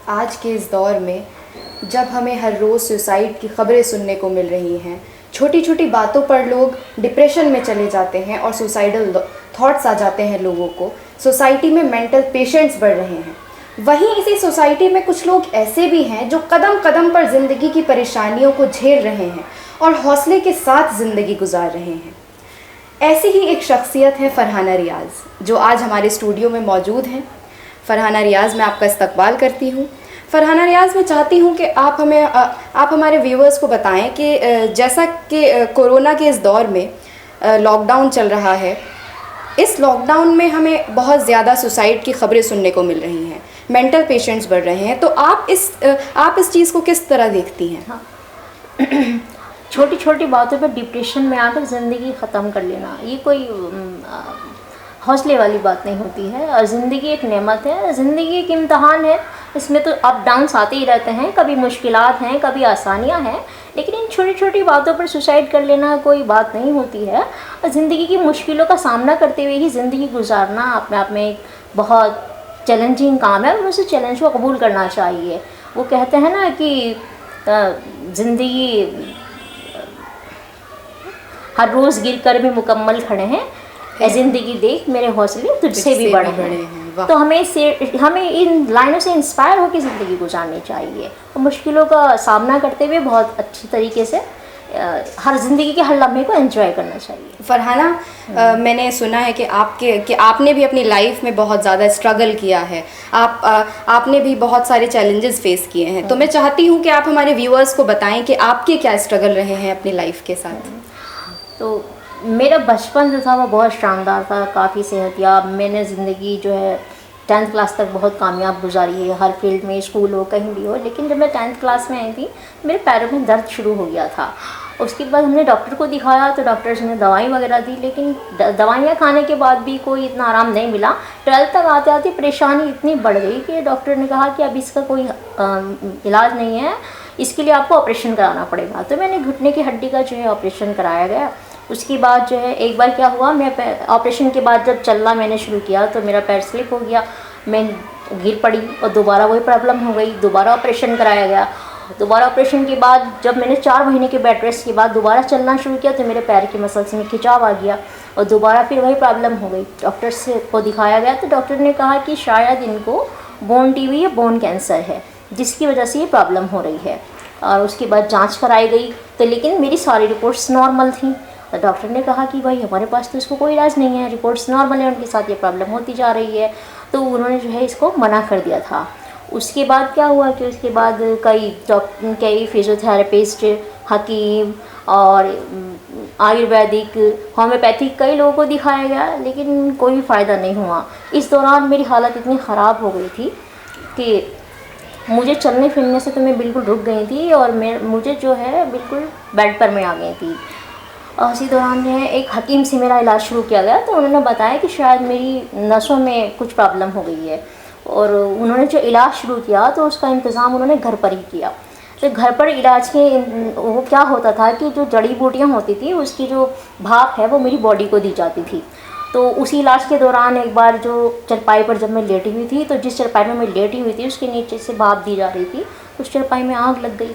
आज के इस दौर में जब हमें हर रोज़ सुसाइड की ख़बरें सुनने को मिल रही हैं, छोटी छोटी बातों पर लोग डिप्रेशन में चले जाते हैं और सुसाइडल थॉट्स आ जाते हैं लोगों को, सोसाइटी में मेंटल पेशेंट्स बढ़ रहे हैं। वहीं इसी सोसाइटी में कुछ लोग ऐसे भी हैं जो कदम कदम पर ज़िंदगी की परेशानियों को झेल रहे हैं और हौसले के साथ ज़िंदगी गुजार रहे हैं। ऐसी ही एक शख्सियत है फ़रहाना रियाज़, जो आज हमारे स्टूडियो में मौजूद हैं। फ़रहाना रियाज़, मैं आपका इस्तकबाल करती हूँ। फ़रहाना रियाज़, मैं चाहती हूँ कि आप हमारे व्यूअर्स को बताएं कि जैसा कि कोरोना के इस दौर में लॉकडाउन चल रहा है, इस लॉकडाउन में हमें बहुत ज़्यादा सुसाइड की ख़बरें सुनने को मिल रही हैं, मेंटल पेशेंट्स बढ़ रहे हैं, तो आप इस चीज़ को किस तरह देखती हैं? हाँ। छोटी छोटी बातों पर डिप्रेशन में आकर ज़िंदगी ख़त्म कर लेना, ये कोई हौसले वाली बात नहीं होती है। और ज़िंदगी एक नेमत है, ज़िंदगी एक इम्तहान है। इसमें तो अप डाउन्स आते ही रहते हैं, कभी मुश्किलात हैं, कभी आसानियां हैं, लेकिन इन छोटी छोटी बातों पर सुसाइड कर लेना कोई बात नहीं होती है। और ज़िंदगी की मुश्किलों का सामना करते हुए ही ज़िंदगी गुजारना अपने आप में एक बहुत चैलेंजिंग काम है और उस चैलेंज को कबूल करना चाहिए। वो कहते हैं ना कि ज़िंदगी हर रोज़ गिर कर भी मुकम्मल खड़े हैं, ए ज़िंदगी देख मेरे हौसले तुझसे भी बड़े हैं। तो हमें इन लाइनों से इंस्पायर होकर ज़िंदगी गुजारनी चाहिए और मुश्किलों का सामना करते हुए बहुत अच्छी तरीके से हर ज़िंदगी के हर लम्हे को एंजॉय करना चाहिए। फ़रहाना, मैंने सुना है कि आपने भी अपनी लाइफ में बहुत ज़्यादा स्ट्रगल किया है, आपने भी बहुत सारे चैलेंजेस फेस किए हैं, तो मैं चाहती हूँ कि आप हमारे व्यूअर्स को बताएं कि आपके क्या स्ट्रगल रहे हैं अपनी लाइफ के साथ। तो मेरा बचपन जो था वो बहुत शानदार था, काफ़ी सेहतियाब। मैंने ज़िंदगी जो है 10th क्लास तक बहुत कामयाब गुजारी है, हर फील्ड में, स्कूल हो कहीं भी हो। लेकिन जब मैं 10th क्लास में आई थी, मेरे पैरों में दर्द शुरू हो गया था। उसके बाद हमने डॉक्टर को दिखाया तो डॉक्टर्स ने दवाई वगैरह दी, लेकिन दवाइयाँ खाने के बाद भी कोई इतना आराम नहीं मिला। 12th तक आते आते परेशानी इतनी बढ़ गई कि डॉक्टर ने कहा कि अब इसका कोई इलाज नहीं है, इसके लिए आपको ऑपरेशन कराना पड़ेगा। तो मैंने घुटने की हड्डी का जो है ऑपरेशन कराया गया। उसके बाद जो है एक बार क्या हुआ, मैं ऑपरेशन के बाद जब चलना मैंने शुरू किया तो मेरा पैर स्लिप हो गया, मैं गिर पड़ी और दोबारा वही प्रॉब्लम हो गई। दोबारा ऑपरेशन कराया गया। दोबारा ऑपरेशन के बाद जब मैंने 4 महीने के बेड रेस्ट के बाद दोबारा चलना शुरू किया तो मेरे पैर की मसल्स में खिंचाव आ गया और दोबारा फिर वही प्रॉब्लम हो गई। डॉक्टर से को दिखाया गया तो डॉक्टर ने कहा कि शायद इनको बोन टीबी या बोन कैंसर है, जिसकी वजह से ये प्रॉब्लम हो रही है। और उसके बाद जाँच कराई गई तो लेकिन मेरी सारी रिपोर्ट्स नॉर्मल थी। तो डॉक्टर ने कहा कि भाई हमारे पास तो इसको कोई इलाज नहीं है, रिपोर्ट्स नॉर्मल है, उनके साथ ये प्रॉब्लम होती जा रही है। तो उन्होंने जो है इसको मना कर दिया था। उसके बाद क्या हुआ कि उसके बाद कई फिजियोथेरेपिस्ट, हकीम और आयुर्वेदिक, होम्योपैथिक कई लोगों को दिखाया गया, लेकिन कोई फ़ायदा नहीं हुआ। इस दौरान मेरी हालत इतनी ख़राब हो गई थी कि मुझे चलने फिरने से तो मैं बिल्कुल रुक गई थी और मुझे जो है बिल्कुल बेड पर मैं आ गई थी। और इसी दौरान जो है एक हकीम से मेरा इलाज शुरू किया गया तो उन्होंने बताया कि शायद मेरी नसों में कुछ प्रॉब्लम हो गई है। और उन्होंने जो इलाज शुरू किया तो उसका इंतज़ाम उन्होंने घर पर ही किया। तो घर पर इलाज के वो क्या होता था कि जो जड़ी बूटियाँ होती थी उसकी जो भाप है वो मेरी बॉडी को दी जाती थी। तो उसी इलाज के दौरान एक बार जो चरपाई पर जब मैं लेटी हुई थी तो जिस चरपाई में मैं लेटी हुई थी उसके नीचे से भाप दी जा रही थी, उस चरपाई में आग लग गई।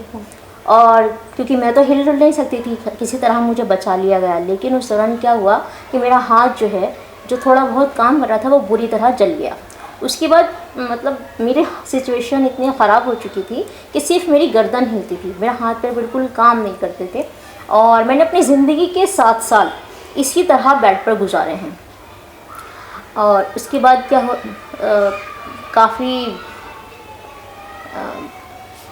और क्योंकि मैं तो हिल नहीं सकती थी, किसी तरह मुझे बचा लिया गया। लेकिन उस दौरान क्या हुआ कि मेरा हाथ जो है जो थोड़ा बहुत काम कर रहा था वो बुरी तरह जल गया। उसके बाद मतलब मेरी सिचुएशन इतनी ख़राब हो चुकी थी कि सिर्फ मेरी गर्दन हिलती थी, मेरा हाथ पैर बिल्कुल काम नहीं करते थे। और मैंने अपनी ज़िंदगी के 7 साल इसी तरह बेड पर गुजारे हैं। और उसके बाद क्या हो काफ़ी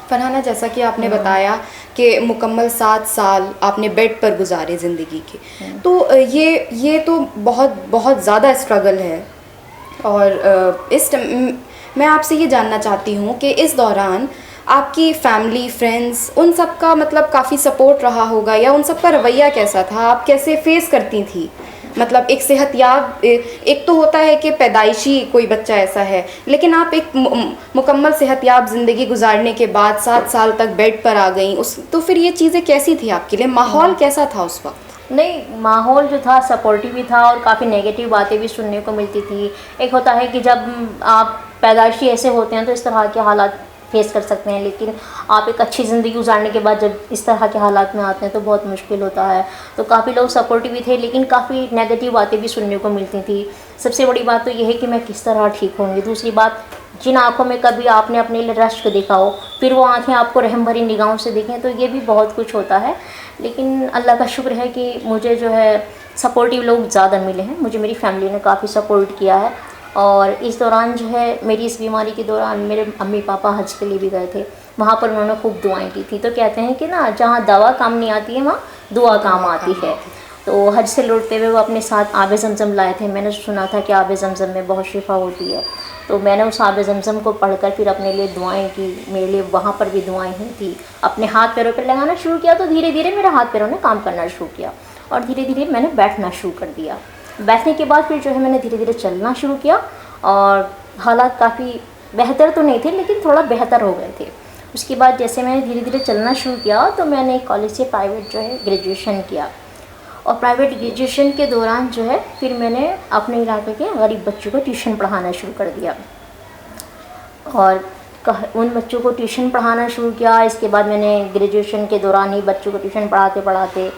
फ़रहाना, जैसा कि आपने बताया कि मुकम्मल 7 साल आपने बेड पर गुजारे ज़िंदगी के, तो ये तो बहुत ज़्यादा स्ट्रगल है। और मैं आपसे ये जानना चाहती हूँ कि इस दौरान आपकी फैमिली, फ्रेंड्स, उन सब का मतलब काफ़ी सपोर्ट रहा होगा, या उन सब का रवैया कैसा था? आप कैसे फेस करती थी? मतलब एक सेहतयाब, एक तो होता है कि पैदाइशी कोई बच्चा ऐसा है, लेकिन आप एक मुकम्मल सेहतयाब ज़िंदगी गुजारने के बाद 7 साल तक बेड पर आ गई, तो फिर ये चीज़ें कैसी थी आपके लिए? माहौल कैसा था उस वक्त? नहीं, माहौल जो था सपोर्टिव भी था और काफ़ी नेगेटिव बातें भी सुनने को मिलती थी। एक होता है कि जब आप पैदाइशी ऐसे होते हैं तो इस तरह के हालात फेस कर सकते हैं, लेकिन आप एक अच्छी ज़िंदगी गुजारने के बाद जब इस तरह के हालात में आते हैं तो बहुत मुश्किल होता है। तो काफ़ी लोग सपोर्टिव भी थे, लेकिन काफ़ी नेगेटिव बातें भी सुनने को मिलती थी। सबसे बड़ी बात तो ये है कि मैं किस तरह ठीक होंगी। दूसरी बात, जिन आँखों में कभी आपने अपने लिए रश्क देखा हो, फिर वो आँखें आपको रहम भरी निगाहों से देखें, तो ये भी बहुत कुछ होता है। लेकिन अल्लाह का शुक्र है कि मुझे जो है सपोर्टिव लोग ज़्यादा मिले हैं। मुझे मेरी फैमिली ने काफ़ी सपोर्ट किया है। और इस दौरान जो है, मेरी इस बीमारी के दौरान मेरे मम्मी पापा हज के लिए भी गए थे, वहाँ पर उन्होंने खूब दुआएं की थी। तो कहते हैं कि ना, जहाँ दवा काम नहीं आती है वहाँ दुआ काम आती है। तो हज से लौटते हुए वो अपने साथ आबे ज़मज़म लाए थे। मैंने सुना था कि आबे ज़मज़म में बहुत शिफा होती है, तो मैंने उस आबे ज़मज़म को पढ़कर फिर अपने लिए दुआएं की। मेरे लिए वहाँ पर भी दुआएं ही थी। अपने हाथ पैरों पर लगाना शुरू किया तो धीरे धीरे मेरे हाथ पैरों ने काम करना शुरू किया, और धीरे धीरे मैंने बैठना शुरू कर दिया। बैठने के बाद फिर जो है मैंने धीरे धीरे चलना शुरू किया, और हालात काफ़ी बेहतर तो नहीं थे, लेकिन थोड़ा बेहतर हो गए थे। उसके बाद जैसे मैंने धीरे धीरे चलना शुरू किया, तो मैंने कॉलेज से प्राइवेट जो है ग्रेजुएशन किया, और प्राइवेट ग्रेजुएशन के दौरान जो है फिर मैंने अपने इलाके के गरीब बच्चों को ट्यूशन पढ़ाना शुरू कर दिया, और उन बच्चों को ट्यूशन पढ़ाना शुरू किया। इसके बाद मैंने ग्रेजुएशन के दौरान ही बच्चों को ट्यूशन पढ़ाते पढ़ाते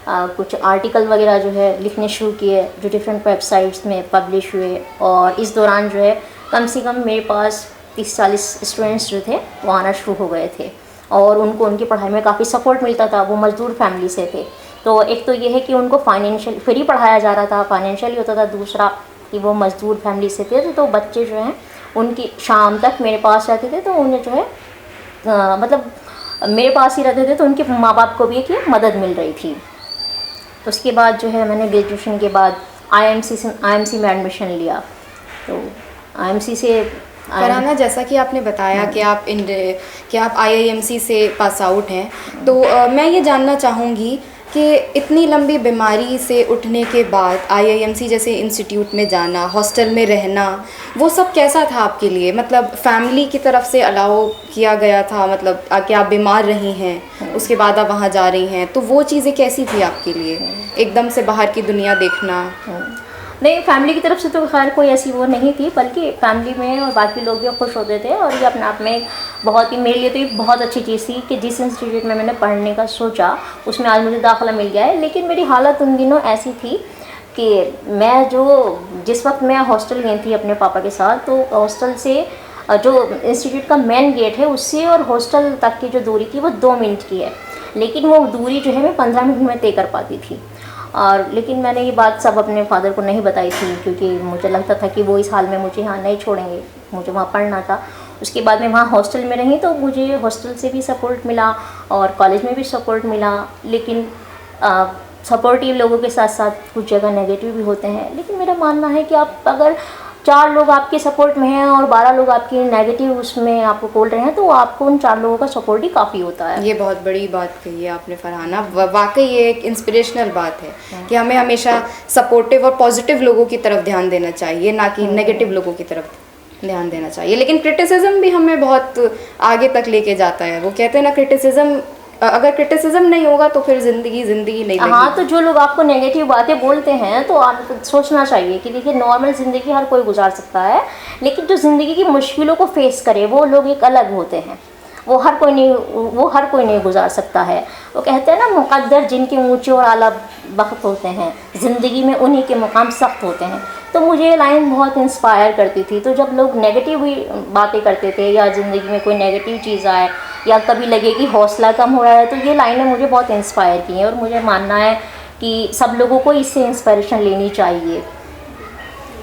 कुछ आर्टिकल वगैरह जो है लिखने शुरू किए, जो डिफरेंट वेबसाइट्स में पब्लिश हुए। और इस दौरान जो है कम से कम मेरे पास 30-40 स्टूडेंट्स जो थे वो आना शुरू हो गए थे, और उनको उनकी पढ़ाई में काफ़ी सपोर्ट मिलता था। वो मज़दूर फैमिली से थे, तो एक तो ये है कि उनको फाइनेंशियल फ्री पढ़ाया जा रहा था, फाइनेंशियली होता था। दूसरा कि वो मज़दूर फैमिली से थे, तो बच्चे जो हैं उनकी शाम तक मेरे पास रहते थे, तो उन्हें जो है मतलब मेरे पास ही रहते थे, तो उनके माँ बाप को भी एक मदद मिल रही थी। उसके बाद जो है मैंने ग्रेजुएशन के बाद आईएमसी में एडमिशन लिया। तो आईएमसी से फरहाना, जैसा कि आपने बताया कि आप आईआईएमसी से पास आउट हैं, तो मैं ये जानना चाहूँगी कि इतनी लंबी बीमारी से उठने के बाद आईआईएमसी जैसे इंस्टीट्यूट में जाना, हॉस्टल में रहना, वो सब कैसा था आपके लिए? मतलब फैमिली की तरफ से अलाउ किया गया था, मतलब कि आप बीमार रही हैं, उसके बाद आप वहाँ जा रही हैं, तो वो चीज़ें कैसी थी आपके लिए, एकदम से बाहर की दुनिया देखना? नहीं, फैमिली की तरफ से तो खैर कोई ऐसी वो नहीं थी, बल्कि फैमिली में और बाकी लोग भी खुश होते थे। और ये अपने आप में बहुत ही, मेरे लिए तो ये बहुत अच्छी चीज़ थी कि जिस इंस्टीट्यूट में मैंने पढ़ने का सोचा उसमें आज मुझे दाखिला मिल गया है। लेकिन मेरी हालत उन दिनों ऐसी थी कि जिस वक्त मैं हॉस्टल गई थी अपने पापा के साथ, तो हॉस्टल से जो इंस्टीट्यूट का मेन गेट है उससे और हॉस्टल तक की जो दूरी थी वो 2 मिनट की है, लेकिन वो दूरी जो है मैं 15 मिनट में तय कर पाती थी। और लेकिन मैंने ये बात सब अपने फादर को नहीं बताई थी, क्योंकि मुझे लगता था कि वो इस हाल में मुझे यहाँ नहीं छोड़ेंगे, मुझे वहाँ पढ़ना था। उसके बाद मैं वहाँ हॉस्टल में रही, तो मुझे हॉस्टल से भी सपोर्ट मिला और कॉलेज में भी सपोर्ट मिला। लेकिन सपोर्टिव लोगों के साथ साथ कुछ जगह नेगेटिव भी होते हैं। लेकिन मेरा मानना है कि आप अगर 4 लोग आपके सपोर्ट में हैं और 12 लोग आपकी नेगेटिव उसमें आपको बोल रहे हैं, तो आपको उन 4 लोगों का सपोर्ट ही काफ़ी होता है। ये बहुत बड़ी बात कही है आपने फरहाना, वाकई ये एक इंस्पिरेशनल बात है कि हमें हमेशा सपोर्टिव और पॉजिटिव लोगों की तरफ ध्यान देना चाहिए, ना कि नेगेटिव लोगों की तरफ ध्यान देना चाहिए। लेकिन क्रिटिसिज्म भी हमें बहुत आगे तक लेके जाता है। वो कहते हैं ना, क्रिटिसिज्म, अगर क्रिटिसिज्म नहीं होगा तो फिर ज़िंदगी नहीं लगेगी। हाँ, तो जो लोग आपको नेगेटिव बातें बोलते हैं तो आपको सोचना चाहिए कि देखिए, नॉर्मल ज़िंदगी हर कोई गुजार सकता है, लेकिन जो ज़िंदगी की मुश्किलों को फेस करे वो लोग एक अलग होते हैं। वो हर कोई नहीं गुजार सकता है। वो कहते हैं ना, मुक़द्दर जिनके ऊंचे और आला वक्त होते हैं, ज़िंदगी में उन्हीं के मुकाम सख्त होते हैं। तो मुझे ये लाइन बहुत इंस्पायर करती थी। तो जब लोग नेगेटिव बातें करते थे या ज़िंदगी में कोई नेगेटिव चीज़ आए या कभी लगे कि हौसला कम हो रहा है, तो ये लाइनें मुझे बहुत इंस्पायर की हैं। और मुझे मानना है कि सब लोगों को इससे इंस्पिरेशन लेनी चाहिए।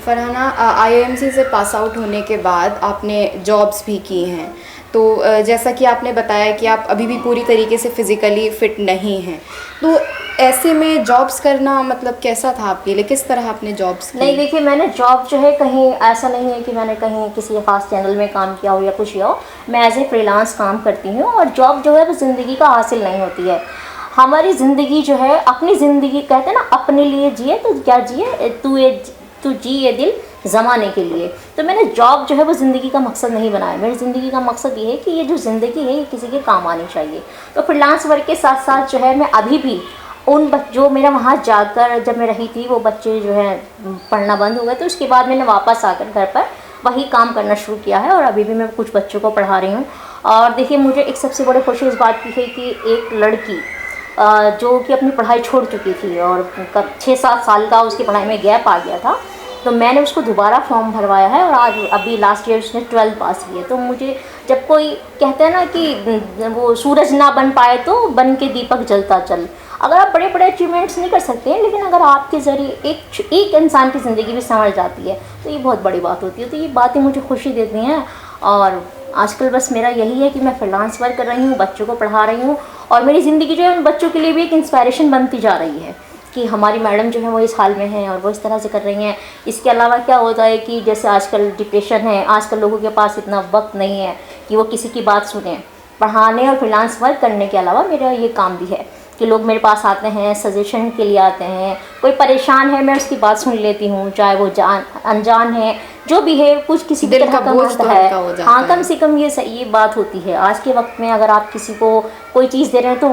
फरहाना, आईआईएमसी से पास आउट होने के बाद आपने जॉब्स भी की हैं, तो जैसा कि आपने बताया कि आप अभी भी पूरी तरीके से फ़िज़िकली फ़िट नहीं हैं, तो ऐसे में जॉब्स करना मतलब कैसा था आपके लिए? किस तरह आपने जॉब्स की? नहीं, देखिए, मैंने जॉब जो है कहीं ऐसा नहीं है कि मैंने कहीं किसी ख़ास चैनल में काम किया हो या कुछ किया हो। मैं एज ए फ्रीलांस काम करती हूँ, और जॉब जो है वो ज़िंदगी का हासिल नहीं होती है। हमारी ज़िंदगी जो है, अपनी ज़िंदगी कहते हैं ना, अपने लिए जिए तो क्या जिए, तू जी ये दिल ज़माने के लिए। तो मैंने जॉब जो है वो ज़िंदगी का मकसद नहीं बनाया। मेरी ज़िंदगी का मकसद ये है कि ये जो ज़िंदगी है ये किसी के काम आनी चाहिए। तो फ्रीलांस वर्क के साथ साथ जो है मैं अभी भी जो मेरा वहाँ जाकर जब मैं रही थी, वो बच्चे जो है पढ़ना बंद हो गए, तो उसके बाद मैंने वापस आकर घर पर वही काम करना शुरू किया है। और अभी भी मैं कुछ बच्चों को पढ़ा रही हूँ। और देखिए मुझे एक सबसे बड़ी खुशी इस बात की है कि एक लड़की जो कि अपनी पढ़ाई छोड़ चुकी थी और 6-7 साल का उसकी पढ़ाई में गैप आ गया था, तो मैंने उसको दोबारा फॉर्म भरवाया है और आज अभी लास्ट ईयर उसने 12th पास की है। तो मुझे जब कोई कहते हैं ना कि वो सूरज ना बन पाए तो बन के दीपक जलता चल, अगर आप बड़े बड़े अचीवमेंट्स नहीं कर सकते हैं लेकिन अगर आपके ज़रिए एक इंसान की ज़िंदगी भी संवर जाती है तो ये बहुत बड़ी बात होती है। तो ये बातें मुझे खुशी देती हैं और आजकल बस मेरा यही है कि मैं फ्रीलांस वर्क कर रही हूँ, बच्चों को पढ़ा रही हूँ और मेरी ज़िंदगी जो है उन बच्चों के लिए भी एक इंस्पायरेशन बनती जा रही है कि हमारी मैडम जो है वो इस हाल में हैं और वो इस तरह से कर रही हैं। इसके अलावा क्या होता है कि जैसे आजकल डिप्रेशन है, आजकल लोगों के पास इतना वक्त नहीं है कि वो किसी की बात सुनें। पढ़ाने और फ्रीलांस वर्क करने के अलावा मेरा ये काम भी है कि लोग मेरे पास आते हैं, सजेशन के लिए आते हैं, कोई परेशान है मैं उसकी बात सुन लेती हूँ, चाहे वो अनजान है, जो भी है, कुछ किसी भी तरह का मसला है, हाँ कम से कम ये बात होती है। आज के वक्त में अगर आप किसी को कोई चीज़ दे रहे हैं तो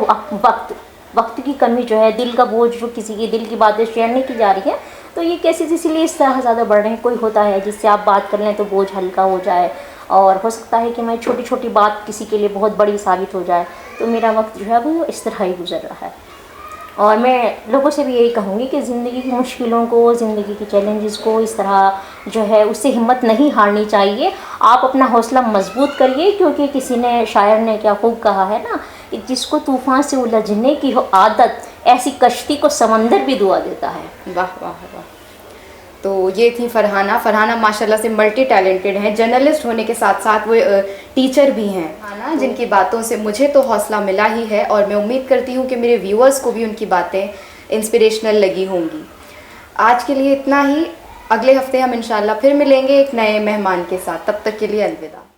वक्त की कमी जो है, दिल का बोझ जो किसी की दिल की बातें शेयर नहीं की जा रही है, तो ये केसेस इसीलिए इस तरह ज़्यादा बढ़ रहे हैं। कोई होता है जिससे आप बात कर लें तो बोझ हल्का हो जाए और हो सकता है कि मैं छोटी छोटी बात किसी के लिए बहुत बड़ी साबित हो जाए। तो मेरा वक्त जो है वो इस तरह ही गुजर रहा है और मैं लोगों से भी यही कहूँगी कि ज़िंदगी की मुश्किलों को, ज़िंदगी के चैलेंजेस को इस तरह जो है उससे हिम्मत नहीं हारनी चाहिए। आप अपना हौसला मजबूत करिए क्योंकि किसी ने, शायर ने क्या खूब कहा है ना कि जिसको तूफ़ान से उलझने की हो आदत, ऐसी कश्ती को समंदर भी दुआ देता है। वाह वाह वाह। तो ये थी फरहाना माशाल्लाह से मल्टी टैलेंटेड हैं, जर्नलिस्ट होने के साथ साथ वो टीचर भी हैं, है ना, जिनकी बातों से मुझे तो हौसला मिला ही है और मैं उम्मीद करती हूँ कि मेरे व्यूअर्स को भी उनकी बातें इंस्पिरेशनल लगी होंगी। आज के लिए इतना ही, अगले हफ्ते हम इंशाल्लाह फिर मिलेंगे एक नए मेहमान के साथ। तब तक के लिए अलविदा।